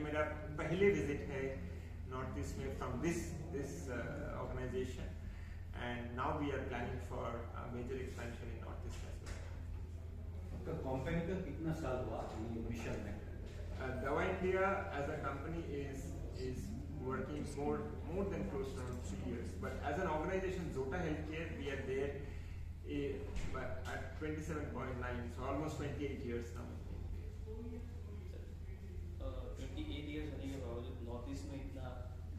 मेरा पहले विजिट है नॉर्थ ईस्ट में from this organisation and now we are planning for major expansion in North East as well. आपका company का कितना साल हुआ मिशन में? Dava India as a company is working more than close to 3 years, but as an organization, Zota Healthcare, we are there at 27.9, so almost 28 years now. 28 years होने के बावजूद north East में इतना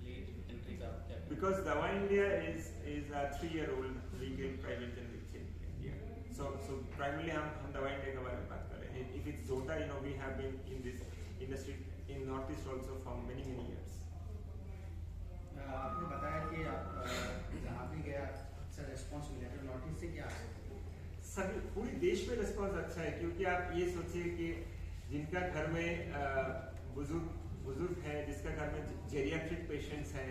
लेट एंट्री का क्या? Because Dava India is a 3-year-old retail private generic chain in India. So primarily हम Dava India के बारे में बात कर रहे हैं. If it's Zota, we have been in this industry in North East also for many years. आपने बताया कि आप जहाँ भी गया अच्छा रेस्पॉन्स मिला तो नॉर्थ ईस्ट से क्या सभी पूरे देश में रिस्पांस अच्छा है, क्योंकि आप ये सोचिए कि जिनका घर में बुजुर्ग है, जिसका घर में जेरियाट्रिक पेशेंट्स हैं,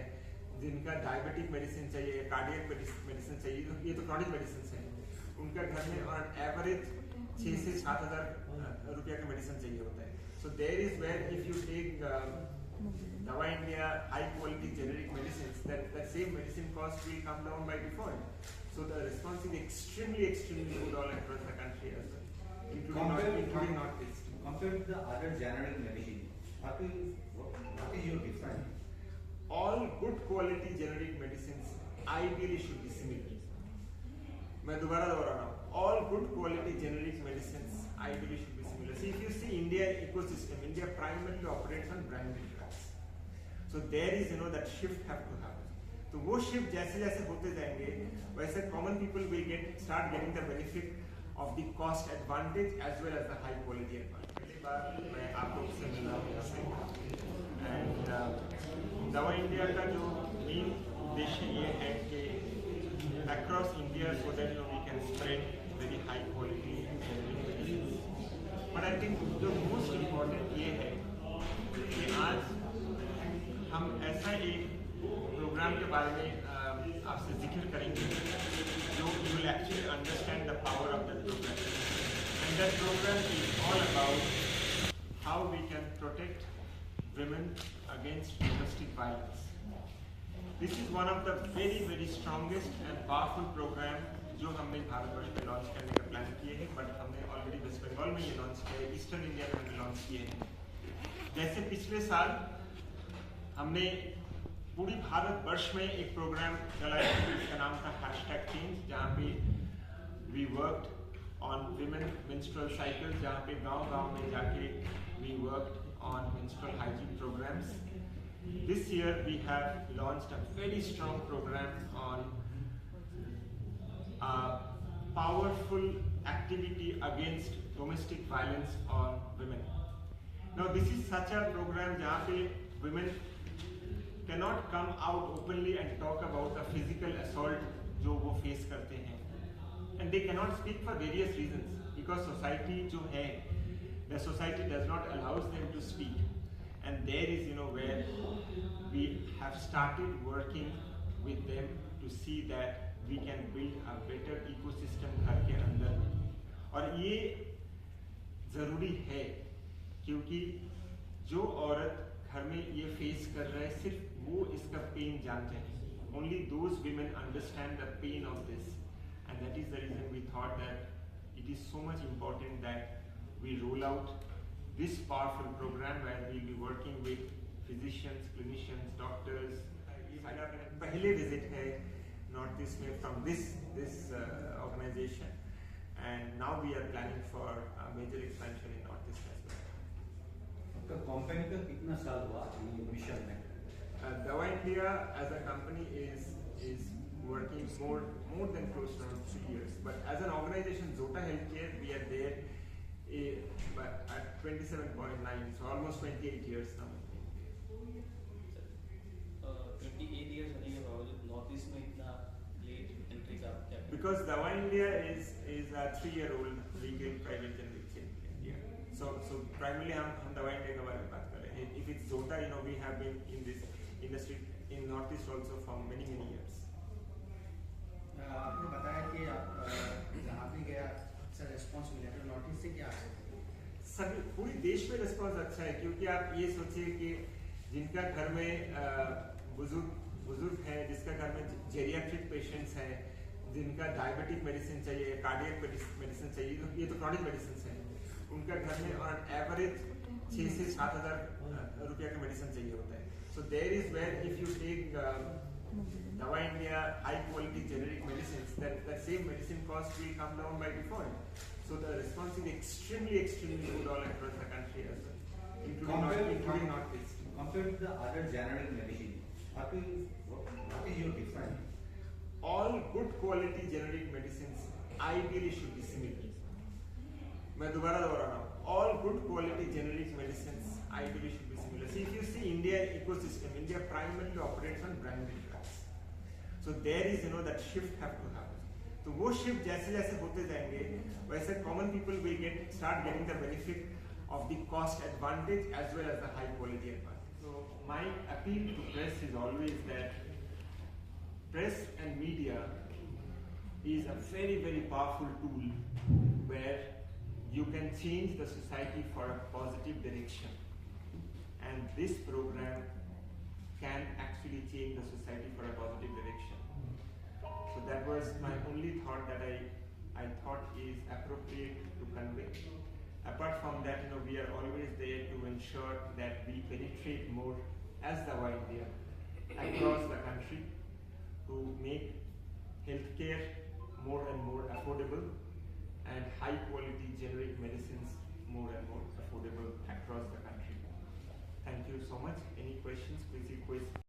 जिनका डायबिटिक मेडिसिन चाहिए, कार्डियक मेडिसिन चाहिए, तो ये तो क्रॉनिक मेडिसिन है, उनका घर में ऑन एवरेज 6 से 7 हज़ार रुपया का मेडिसिन चाहिए होता है. So there is where if you take Dava India high quality generic medicines, that same medicine cost will come down by default. So the response is extremely good all across the country as well, including North East. Compared to the other generic medicine, what is your difference? All good quality generic medicines ideally should be similar. मैं दोबारा दोहरा रहा हूँ, all good quality generic medicines ideally should be similar. See, if you see India ecosystem, India primarily operates on branded drugs. So there is that shift have to happen. तो वो shift जैसे होते जाएंगे, वैसे common people will start getting the benefit of the cost advantage as well as the high quality advantage. पहली बार मैं आप लोग से मिला हूँ यहाँ पे, and Dava India का जो main उद्देश्य ये है कि across India so that we can spread very high quality generic medicines. But I think the most important ये है कि आज हम ऐसा एक प्रोग्राम के बारे में आपसे जिक्र करेंगे जो you will actually understand the power of that program. And that program is all about how we can protect women against domestic violence. This is one of the very strongest and powerful program जो हमने भारतवर्ष में launch करने का plan किए हैं, but हमने already waste Bengal में ये लॉन्च किया है, ईस्टर्न इंडिया में हमने लॉन्च किए हैं. जैसे पिछले साल हमने पूरी भारतवर्ष में एक प्रोग्राम चलाया जिसका नाम था #Change, जहाँ पे we worked on women menstrual cycle, जहाँ पे गांव में जाके we worked on menstrual hygiene programmes. This year we have launched a very strong program on powerful activity against domestic violence on women. Now this is such a program जहाँ पे women cannot come out openly and talk about the physical assault जो वो face करते हैं, and they cannot speak for various reasons because society जो है, the society does not allows them to speak. And there is where we have started working with them to see that we can build a better ecosystem घर के अंदर में. और ये ज़रूरी है क्योंकि जो औरत घर में ये फेस कर रहा है सिर्फ वो इसका पेन जानते हैं. Only those women understand the pain of this, and that is the reason we thought that it is so much important that we roll out this powerful program where we will be working with physicians, clinicians, doctors. मेरा पहले visit है North East में from this organisation and now we are planning for major expansion in North East as well. आपका company का कितना साल हुआ mission में? Dava India as a company is working more than close to 3 years, but as an organization, Zota Healthcare, we are there at 27.9, so almost 28 years now. 28 years होने के बावजूद north East में इतना लेट एंट्री का क्या? Because Dava India is a 3-year-old retail private generic chain in India. So primarily हम Dava India के बारे में बात कर रहे हैं. If it's Zota, we have been in this industry in North East also for many years. आपने बताया कि आप जहाँ भी गया अच्छा रेस्पॉन्स मिला तो नॉर्थ ईस्ट से क्या सभी पूरी देश में रिस्पांस अच्छा है, क्योंकि आप ये सोचिए कि जिनका घर में बुजुर्ग है, जिसका घर में जेरियाट्रिक पेशेंट्स हैं, जिनका डायबिटिक मेडिसिन चाहिए, कार्डियक मेडिसिन चाहिए, तो ये तो क्रॉनिक मेडिसिन है, उनका घर में ऑन एवरेज 6 से 7,000 रुपया का मेडिसिन चाहिए होता है. So there is where if you take Dava India high quality generic medicines, that same medicine cost will come down by default. So the response is extremely good all across the country as well, including Northeast. Compared to the other generic medicine, what is your difference? All good quality generic medicines ideally should be similar. मैं दोबारा दोहरा रहा हूँ. All good quality generic medicines ideally should be similar. See, if you see India ecosystem, India primarily operates on branded drugs. So there is that shift have to happen. तो वो shift जैसे जैसे होते जाएंगे, वैसे common people will start getting the benefit of the cost advantage as well as the high quality advantage. So my appeal to press is always that press and media is a very powerful tool where you can change the society for a positive direction, and this program can actually change the society for a positive direction. So that was my only thought that I thought is appropriate to convey. Apart from that, we are always there to ensure that we penetrate more as Dava India across the country to make healthcare more and more affordable and high quality generic medicines more and more affordable across the country. Thank you so much. Any questions, please request.